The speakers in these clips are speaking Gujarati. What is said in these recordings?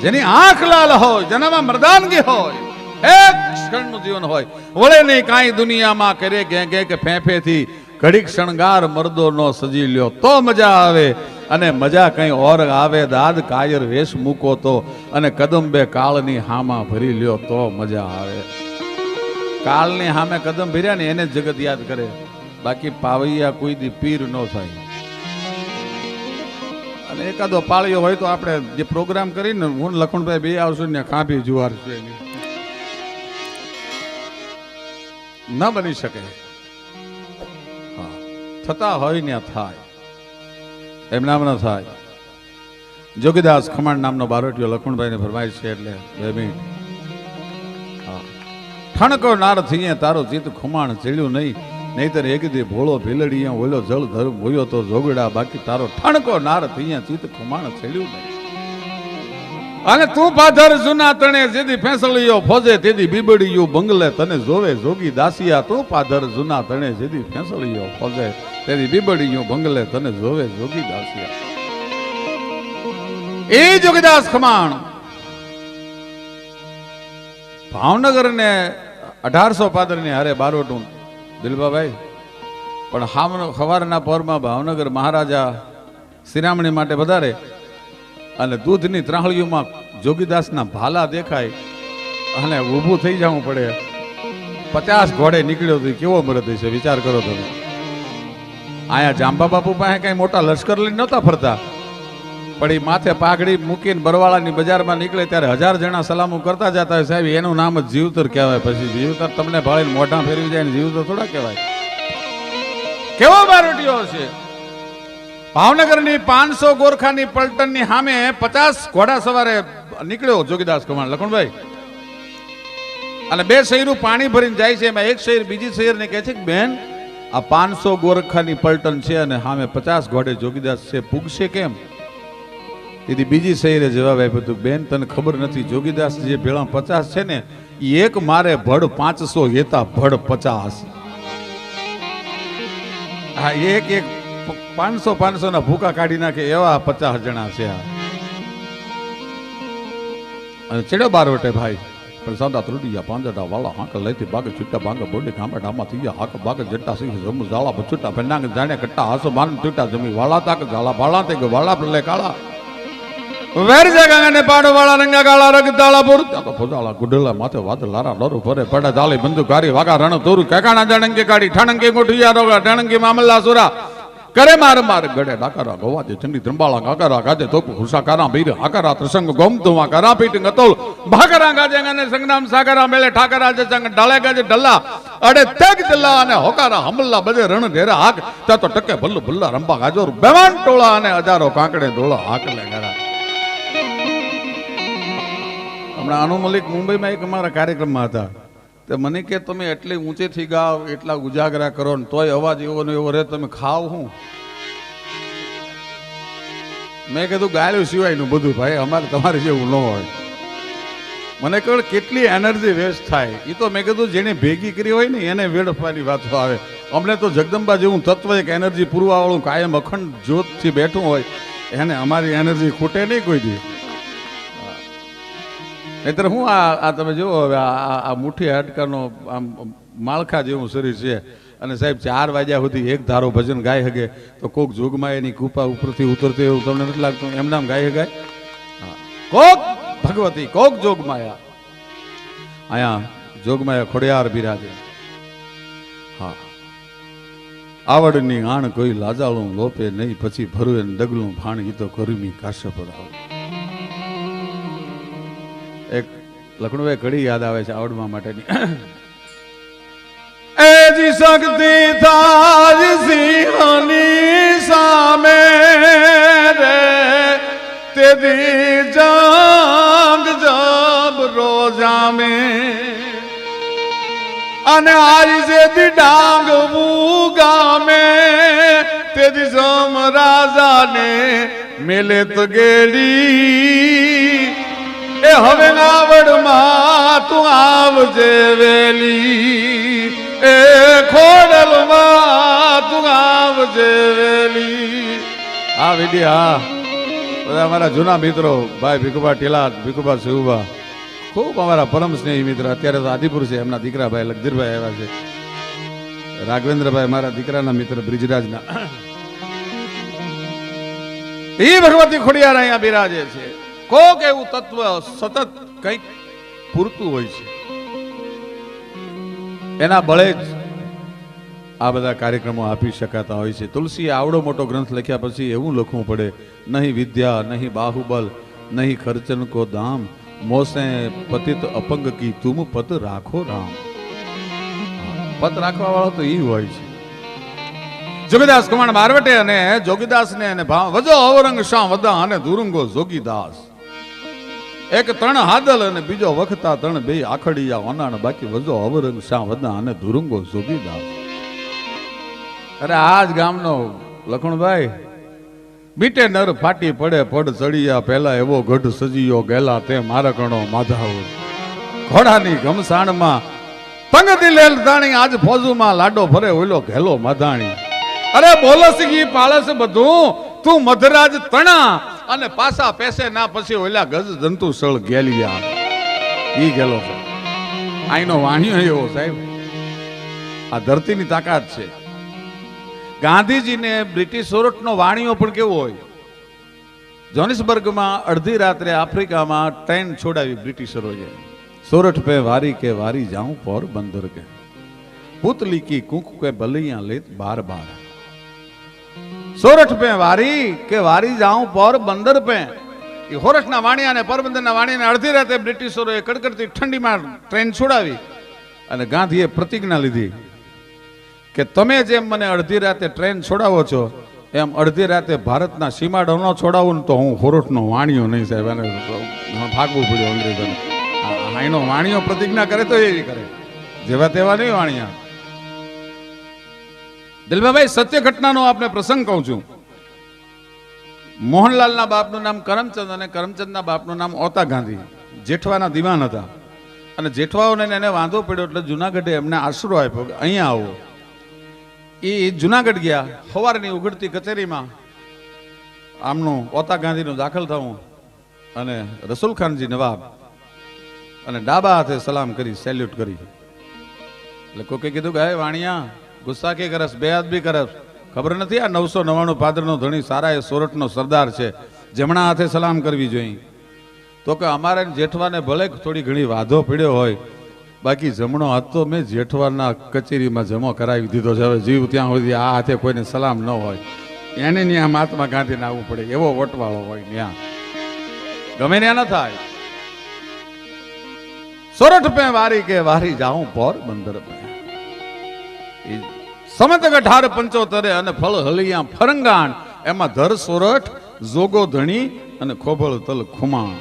જેની આંખ લાલ હોય, જેનામાં મર્દાનગી હોય, એક ક્ષણનું જીવન હોય, વળે નહીં કાંઈ દુનિયામાં કરે ગે કે ફેફેથી ઘડીક શણગાર મર્દો નો સજી લ્યો તો મજા આવે, અને મજા કઈ ઓર આવે દાદ કાયર વેશ મૂકો તો, અને કદમ બે કાળની હામાં ભરી લ્યો તો મજા આવે. કાળની હામે કદમ ભર્યા ને એને જગત યાદ કરે, બાકી પાવૈયા કોઈ દી પીર ન થાય. અને એકાદો પાળ્યો હોય તો આપણે જે પ્રોગ્રામ કરીને હું લખણભાઈ બે આવશું ને ખાંભી જુવાર છે ન બની શકે. થતા હોય ને થાય, એમ નામ ન થાય. જોગીદાસ ખમાણ નામનો બારોટીયો લખણભાઈ ને ફરમાઈશ છે, એટલે 2 મિનિટ. ઠણકો નાર થઈએ તારો ચિત્ત ખુમાણ ચડ્યું નહીં, નહીતર એક દી ભોળો ભીલડી ઓલો જળ ધર્મ હોયો તો જોગડા, બાકી તારો ઠણકો નાર થઈએ ચિત્ત ખુમાણ ચડ્યું નહીં. અને તું પાધર જૂના તણે જેદી ફેંસળીયો ફોજે તેદી બીબડીયું બંગલે તને જોવે જોગી દાસિયા. તું પાધર જૂના તણે જેદી ફેંસળીયો ફોજે તેદી બીબડીયું બંગલે તને જોવે જોગી દાસિયા. એ જોગીદાસ ખમાણ ભાવનગર ને 1800 પાદરની હારે બારોટું દિલબાભાઈ, પણ સવારના પહોરમાં ભાવનગર મહારાજા શિરામણી માટે વધારે, અને દૂધની ત્રાહળીઓમાં જોગીદાસના ભાલા દેખાય અને ઊભું થઈ જવું પડે. 50 ઘોડે નીકળ્યો તો કેવો મરદ છે, વિચાર કરો તમે. આયા જાંબા બાપુ પાસે કઈ મોટા લશ્કર લઈને નહોતા ફરતા, પણ એ માથે પાઘડી મૂકીને બરવાળાની બજારમાં નીકળે ત્યારે 1000 જણા સલામો કરતા જતા હોય. સાહેબ એનું નામ જ જીવતર કહેવાય. પછી જીવતર તમને ભાળીને મોઢા ફેરવી જાય ને જીવતર થોડા કહેવાય. કેવો બારોટીયો છે. ભાવનગરની 500 ગોરખાની પલટનની સામે 50 ઘોડા સવારે નીકળ્યો જોગીદાસ ખમાણ લખણભાઈ, અને 2 શહેરું પાણી ભરીને જાય છે. એમાં એક શહેર બીજી શહેરને કહે છે કે બેન આ 500 ગોરખાની પલટન છે અને સામે 50 ઘોડે જોગીદાસ છે, પૂગશે કેમ? એથી બીજી શહેરે જવાબ આપ્યો હતું, બેન તને ખબર નથી, જોગીદાસ જે ભેળા 50 છે ને એક મારે ભડ 500 હેતા ભડ 50. હા, એક 500 ના ભૂકા કાઢી નાખે એવા 50 જણા છે. અને ચડ્યો બારોટે ભાઈ, પણ સાદા ત્રુટિયા પાંદડા વાળા હાંક લઈથી બાગ છૂટા બાંગ બોડી ગામડામાં થઈ ગયા હાક બાગ જટ્ટા સિંહ જમુ ઝાલા બચુટા પેનાંગ જાણે કટ્ટા હાસો માન તૂટા જમી વાળા તાક ઝાલા ભાળા તે વાળા પલે કાળા વેર જગાને પાડો વાળા રંગા કાળા રગ તાળા પુર તો ફોજાળા ગુડલા માથે વાદ લારા ડરો ફરે પડા જાળી બંદૂકારી વાગા રણ તોરુ કાકાના જણંગે કાઢી ઠણંગે ગોઠિયા રોગા ઠણંગે મામલા સુરા કરે માર માર ગડે ડાકરા ગોવાજે ચંડી ત્રંબાળા કાકરા ગાજે તોપ હુસા કારા બીર આકરા પ્રસંગ ગોમતુવા કરા પીટ ગતોલ ભાકરા ગાજે ગાને સંગ્રામ સાગરા મેલે ઠાકરા જે સંગ ડાલે ગાજે ઢલ્લા અડે તગ જલ્લા અને હોકારા હમલા બજે રણ ઢેરા હાક તા તો ટકે ભલ્લુ ભલ્લા રંબા ગાજોર બેવાન ટોળા અને હજારો કાંકડે ધોળા હાક લે ગરા. હમણાં અનુ મલિક મુંબઈમાં એક અમારા કાર્યક્રમમાં હતા, તો મને કે તમે એટલી ઊંચેથી ગાઓ, એટલા ઉજાગરા કરો ને તોય અવાજ એવો ને એવો રહે, તમે ખાવ હું? મેં કીધું ગાયું સિવાયનું બધું ભાઈ, અમારે તમારે જેવું ન હોય. મને કહ્યું કેટલી એનર્જી વેસ્ટ થાય. એ તો મેં કીધું જેને ભેગી કરી હોય ને એને વેડફવાની વાતો આવે. અમને તો જગદંબા જેવું તત્વ એક એનર્જી પૂરવાવાળું કાયમ અખંડ જ્યોતથી બેઠું હોય, એને અમારી એનર્જી ખૂટે નહીં કોઈ દી. નહીતર હું આ તમે જુઓ હવે આ મુઠ્ઠી હાડકાનો આમ માળખા જેવું શરીર છે, અને સાહેબ 4 વાગ્યા સુધી એક ધારો ભજન ગાઈ શકે તો કોક જોગમાં એની કૃપા ઉપરથી ઉતરતી એવું તમને નથી લાગતું? એમ નામ ગાઈ શકાય? કોક ભગવતી કોક જોગમાયા. અહીંયા જોગમાયા ખોડિયાર બિરાજે. હા, આવડની આણ કોઈ લાજાળું લોપે નહીં, પછી ભરું ડગલું ભાણ ઈ તો કરમી કાશે પડાવ. એક લખણભાઈ કડી યાદ આવે છે આવડવા માટેની. એજી શક્તિ તારી સિંહની સામે રે તેદી જંગ જબ રોજામે, અને આજ જેદી ડાંગવું ગામે તેદી સમ રાજાને મેલે તો ગેડી. એ હવે આવડમાં તું આવજે વેલી, એ ખોડલમાં તું આવજે વેલી. હા વિડી હા બધા અમારા જૂના મિત્રો ભાઈ ભીખુભા ટીલા, ભીખુભા શિવભા, ખૂબ અમારા પરમ સ્નેહી મિત્ર. અત્યારે તો આદિપુર છે, એમના દીકરા ભાઈ લગધીરભાઈ આવ્યા છે. રાઘવેન્દ્રભાઈ મારા દીકરાના મિત્ર બ્રિજરાજના. એ ભગવતી ખોડિયાર અહીંયા બિરાજે છે. કોક એવું તત્વ સતત કંઈક પૂરતું હોય છે, એના બળે જ આ બધા કાર્યક્રમો આપી શકાતા હોય છે. તુલસીએ આવડો મોટો ગ્રંથ લખ્યા પછી એવું લખવું પડે, નહીં વિદ્યા નહીં બાહુબલ નહીં ખર્ચન કો દામ, મોસે પતિત અપંગ કી તુમ પત રાખો રામ. પત રાખવા વાળો તો ઈ હોય છે. જોગીદાસ કુમાર બારવટે અને જોગીદાસને અને વજો અવરંગ શામ વદા અને દુરંગો જોગીદાસ. એક ત્રણ હાદલ અને બીજો વખતા ત્રણ બે આખડિયા ઓનાણ, બાકી વજો અવરંગ શામ વદા અને દુરંગો જોગીદાસ. અરે આજ ગામનો લખણભાઈ, બીટે નર ફાટી પડે પડ ચડિયા, પહેલા એવો ગઢ સજીયો ગેલા તે મારકણો માધાવ. ઘોડાની ઘમસાણમાં તંગ દિલેલ દાણી, આજ ફોજુમાં લાડો ફરે ઓલો ઘેલો માધાણી. અરે બોલસ ગી પાળસ બધું તું મધરાજ તણા, અને પાસા પેસે ના પછી ઓલા ગજ જંતુ સળ ગેલિયા. ઈ ગેલો છે આઈનો વાણિયો એવો સાહેબ. આ ધરતીની તાકાત છે. ગાંધીજીને બ્રિટિશ સોરઠનો વાણિયો પણ કેવો હોય. જોનિસબર્ગમાં અડધી રાત્રે આફ્રિકામાં ટ્રેન છોડાવી બ્રિટિશરોએ. સોરઠ પે વારી કે વારી જાઉં પોરબંદર કે, પુતલી કી કુંક કે બલિયા લેત બાર બાર. સોરઠ પે વારી કે વારી જાઉં પોરબંદર પે. એ હોરઠના વાણિયા અને પોરબંદરના વાણિયાને અડધી રાતે બ્રિટિશરોએ કડકડતી ઠંડીમાં ટ્રેન છોડાવી અને ગાંધીએ પ્રતિજ્ઞા લીધી કે તમે જેમ મને અડધી રાતે ટ્રેન છોડાવો છો એમ અડધી રાતે ભારતના સીમાડો ન છોડાવું ને તો હું હોરઠનો વાણિયો નહીં સાહેબ. એને ભાગવું પડ્યું અંગ્રેજોને. આઈનો વાણિયો પ્રતિજ્ઞા કરે તો એવી કરે, જેવા તેવા નહીં વાણિયા. દિલબાભાઈ, સત્ય ઘટનાનો આપને પ્રસંગ કહું છું. મોહનલાલના બાપનું નામ કરમચંદ અને કરમચંદના બાપનું નામ ઓતા ગાંધી. જેઠવાના દિવાન હતા અને જેઠવાઓને એને વાંધો પડ્યો એટલે જુનાગઢે એમને આશરો આપ્યો કે અહીંયા આવો. એ જુનાગઢ ગયા. સવારની ઉઘડતી કચેરીમાં આમનું ઓતા ગાંધીનું દાખલ થવું અને રસુલખાનજી નવાબ અને ડાબા હાથે સલામ કરી, સેલ્યુટ કરી. એટલે કોકે કીધું કે હે વાણિયા, ગુસ્સા કે કરસ, બે હાથ બી કરસ, ખબર નથી આ 999 પાદરનો ધણી સારા એ સોરઠનો સરદાર છે, જમણા હાથે સલામ કરવી જોઈએ. તો કે અમારે જેઠવાને ભલે થોડી ઘણી વાંધો પડ્યો હોય, બાકી જમણો હાથ તો મેં જેઠવાના કચેરીમાં જમો કરાવી દીધો છે. હવે જીવ ત્યાં સુધી આ હાથે કોઈને સલામ ન હોય, એને ત્યાં મહાત્મા ગાંધીને આવવું પડે, એવો વટવાળો હોય ત્યાં, ગમે ત્યાં ન થાય. સોરઠ પે વારી કે વારી જાઉં પોરબંદર પે. સમત 1875 અને ફળ હલિયા ફરંગાણ, એમાં ધર સોરઠ, જોગો ધણી અને ખોભળ તલ ખુમાણ.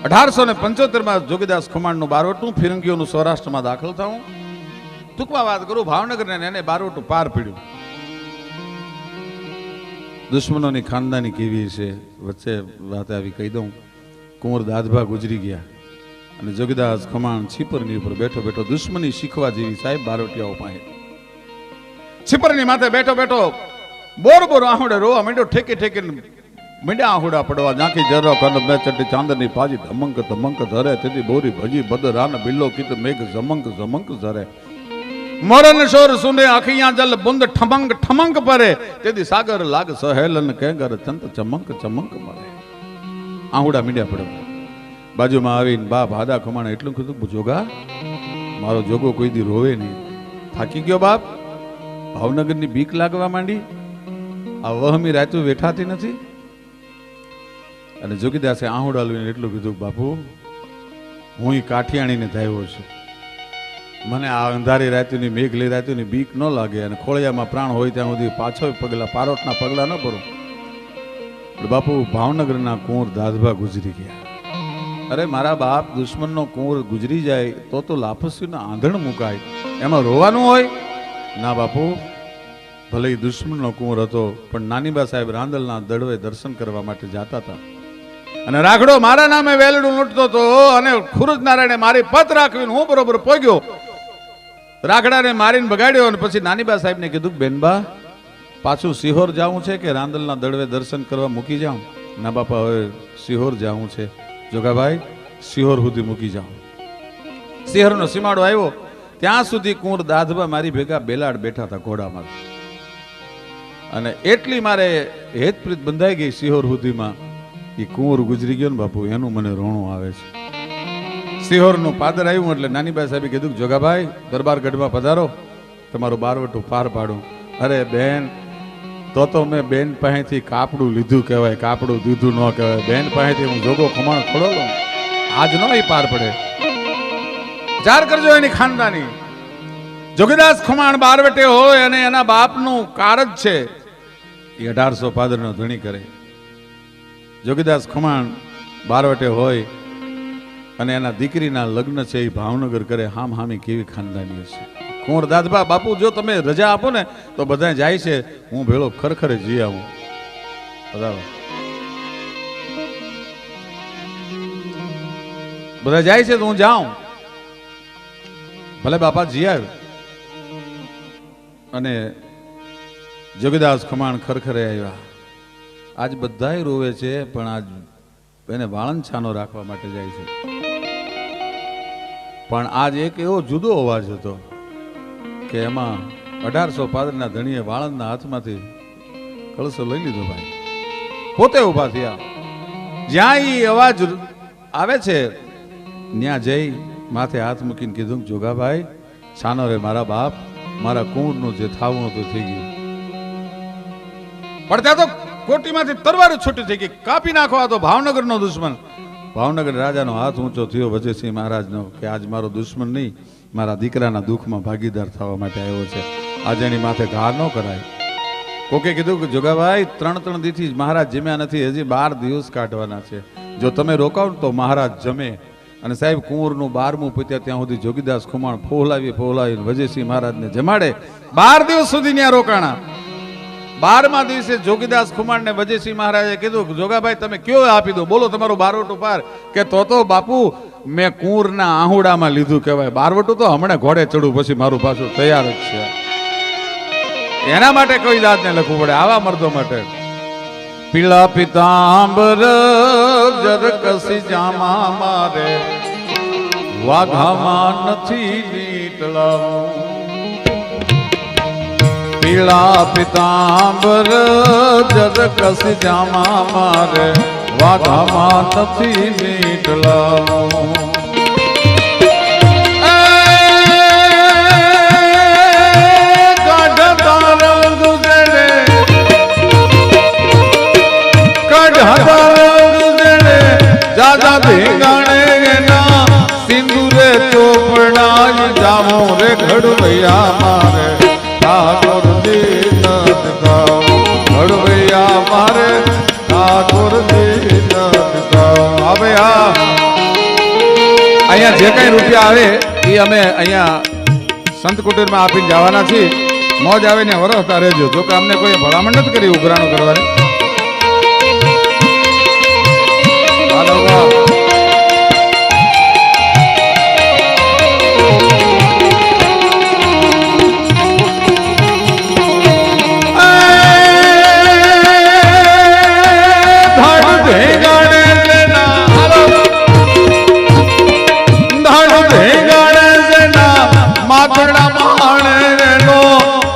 1875 જોગીદાસ ખુમાણનું બારવટું, ફિરંગીઓનું સૌરાષ્ટ્રમાં દાખલ થવું. ટૂંકમાં વાત કરું, ભાવનગરને એને બારવટું પાર પડ્યું. દુશ્મનોની ખાનદાની કેવી છે વચ્ચે વાત આવી કહી દઉં. કુંવર દાદભા ગુજરી ગયા અને જોગીદાસ ખુમાણ છીપરની ઉપર બેઠો બેઠો દુશ્મની શીખવા જેવી સાહેબ બારવટિયાઓ પાસે. છીપરની માથે બેઠો બેઠો બોર બોર આહુડે રોવા માંડ્યો, ઠેકે ઠેકે મીંડા આહુડા પડવા, ઝાંકી જરો કન બે ચટી ચાંદની પાજી, ધમંક ધમંક ધરે તેથી બોરી ભજી બદ રાન બિલ્લો કીત મેઘ ઝમંક ઝમંક ધરે. મરણ શોર સુને અખિયા જલ બુંદ ઠમંક ઠમંક પરે, તેથી સાગર લાગ સહેલન કેગર ચંત ચમંક ચમંક મરે. આહુડા મીંડ્યા પડે. બાજુમાં આવીને બાપ હાદા ખમાણે એટલું કીધું, જોગા મારો જોગો કોઈ દી રોવે નહીં. થાકી ગયો બાપ, ભાવનગરની બીક લાગવા માંડી, આ વહમી રાતું વેઠાતી નથી. અને જોગીદાસે આહુડા લઈને એટલું કીધું, બાપુ હું કાઠિયાણીને ધાવ્યો છું, મને આ અંધારી રાતુની મેઘલી રાતુની બીક ન લાગે, અને ખોળિયામાં પ્રાણ હોય ત્યાં સુધી પાછો પગલા પારોટના પગલા ન ભરું. બાપુ ભાવનગરના કુંવર દાદભા ગુજરી ગયા. અરે મારા બાપ, દુશ્મનનો કુંવર ગુજરી જાય તો લાપસ્યુના આંધણ મુકાય, એમાં રોવાનું હોય? ના બાપુ, ભલે એ દુશ્મનનો કુંવર હતો પણ નાનીબા સાહેબ રાંદલના દડવે દર્શન કરવા માટે જતા હતા અને રાખડો મારા નામે વેલડું લૂંટતો હતો અને ખુરજ નારાયણે મારી પત રાખવીને હું બરોબર પહોંચ્યો, રાખડાને મારીને બગાડ્યો. અને પછી નાનીબા સાહેબને કીધું, બેનબા પાછું સિહોર જવું છે કે રાંદલના દળવે દર્શન કરવા મૂકી જાઉં? ના બાપા, હવે સિહોર જવું છે. જોગાભાઈ, સિહોર સુધી મૂકી જાઉં. સિહોરનો સીમાડો આવ્યો ત્યાં સુધી કુંવર દાધબા મારી ભેગા બેલાડ બેઠા હતા ઘોડામાં, અને એટલી મારે હેતપ્રીત બંધાઈ ગઈ સિહોર સુધીમાં. એ કુંવર ગુજરી ગયો ને બાપુ, એનું મને રોણું આવે છે. સિહોરનું પાદર આવ્યું એટલે નાનીબાઈ સાહેબે કીધું, જોગાભાઈ દરબારગઢમાં પધારો, તમારું બારવટું પાર પાડું. અરે બેન, તો મેં બેન પાસેથી કાપડું લીધું કહેવાય, કાપડું દીધું ન કહેવાય. બેન પાસેથી હું જોગો ખમાણ ખોડો લઉં, આજ નો એ પાર પડે. વિચાર કરજો એની ખાનદાની. જોગીદાસ ખમાણ બારવટે હોય અને એના બાપનું કારજ છે એ 1800 પાદરનો ધણી કરે. જોગીદાસ ખમાણ બારવટે હોય અને એના દીકરીના લગ્ન છે એ ભાવનગર કરે. હામ હામી કેવી ખાનદાની હશે. કુંવર દાદબા, બાપુ જો તમે રજા આપો ને તો બધા જાય છે, હું ભેળો ખરેખર જી આવું. બધા જાય છે તો હું જાઉં. ભલે બાપા જી આવ. અને જોગીદાસ ખમાણ ખરખરે આવ્યા. આજ બધાય રોવે છે, પણ આજ એને વાળંદ છાનો રાખવા માટે જાય છે. પણ આજ એક એવો જુદો અવાજ હતો કે એમાં 1800 પાદરના ધણીએ વાળંદના હાથમાંથી કળસો લઈ લીધો. ભાઈ પોતે ઉભા થયા. જ્યાં એ અવાજ આવે છે ત્યાં જઈ માથે હાથ મૂકીને કીધું, જોગાભાઈ છાનો રે મારા બાપ, મારા કુંવરનું જે થાવું હતું થઈ ગયું. પણ ત્યાં તો કોટીમાંથી તરવાર છૂટી થઈ ગઈ. કાપી નાખો, આ તો ભાવનગરનો દુશ્મન. ભાવનગર રાજાનો હાથ ઊંચો થયો વજયસિંહ મહારાજનો કે આજ મારો દુશ્મન નહીં, મારા દીકરાના દુઃખમાં ભાગીદાર થવા માટે આવ્યો છે. આજે એની માથે ઘા ન કરાય. કોકે કીધું કે જોગાભાઈ 3 દીથી મહારાજ જમ્યા નથી, હજી 12 દિવસ કાઢવાના છે. જો તમે રોકાવ તો મહારાજ જમે. અને સાહેબ કુંવરનું 12મું પત્યા ત્યાં સુધી જોગીદાસ ખુમાણ ફોલાવીને વજયસિંહ મહારાજને જમાડે. 12 દિવસ સુધી ત્યાં રોકાણા. 12મા દિવસે જોગીદાસ ખુમાણને વજયસિંહ મહારાજે કીધું, જોગાભાઈ તમે કયો આપી દો, બોલો તમારું બારવટું પાર. કે તો બાપુ મેં કુંવરના આહુડામાં લીધું કહેવાય. બારવટું તો હમણાં ઘોડે ચડું પછી મારું પાછું તૈયાર જ છે. એના માટે કોઈ જાતને લખવું પડે આવા મર્દો માટે. પીળા પિતાંબર જરકસી જામા મારે, વાઘામાં નથી નીટલાવું. પીળા પિતાંબર જરકસી જામા મારે, વાઘામાં નથી નીટલાવું. દાદા ભેગાણે એના સિંદુરે ચોપડા જામો રે ઘડવૈયા મારે, ઠાકોર દીન ગાઓ ઘડવૈયા મારે, ઠાકોર દીન ગાઓ. હવે અહીંયા જે કઈ રૂપિયા આવે એ અમે અહીંયા સંત કુટીરમાં આપીને જવાના છીએ. મોજ આવે ને વરસતા રહેજો. જો કે અમને કોઈ ભલામણ નથી કરી ઉઘરાણું કરવાની.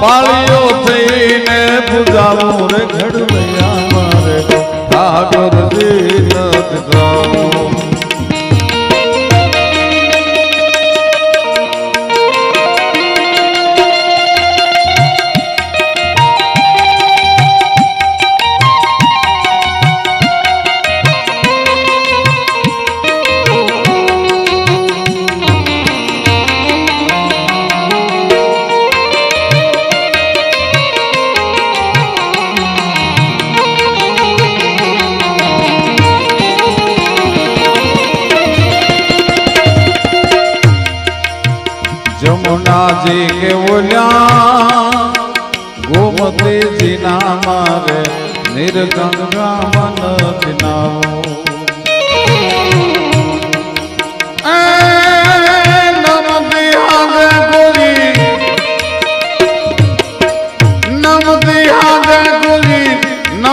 પાળીઓ થઈને પૂજાવું રે ઘડવૈયા મારે, ઠાકોર દીન ગાઓ. જમુનાજી કે ઓલ્યા ગોમતીજી ના મારે, નિર્ગંગા મન દિનાવો. નમતી હાગે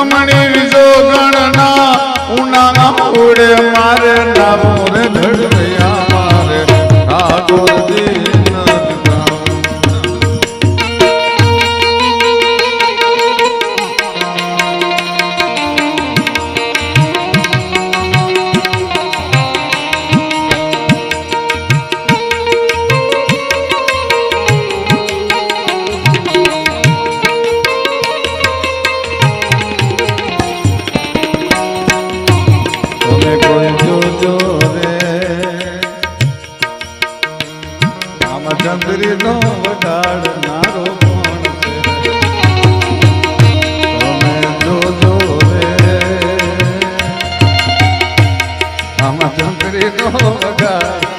શિરામણી વિજો ગણના ઉના ઉડે મારે નામો રે ધડવૈયા મારે ઠાકોરજી ચંદ્રી નો વગાડનારો કોણ છે તમે જોજો રે આમાં ચંદ્રી નો વગાડ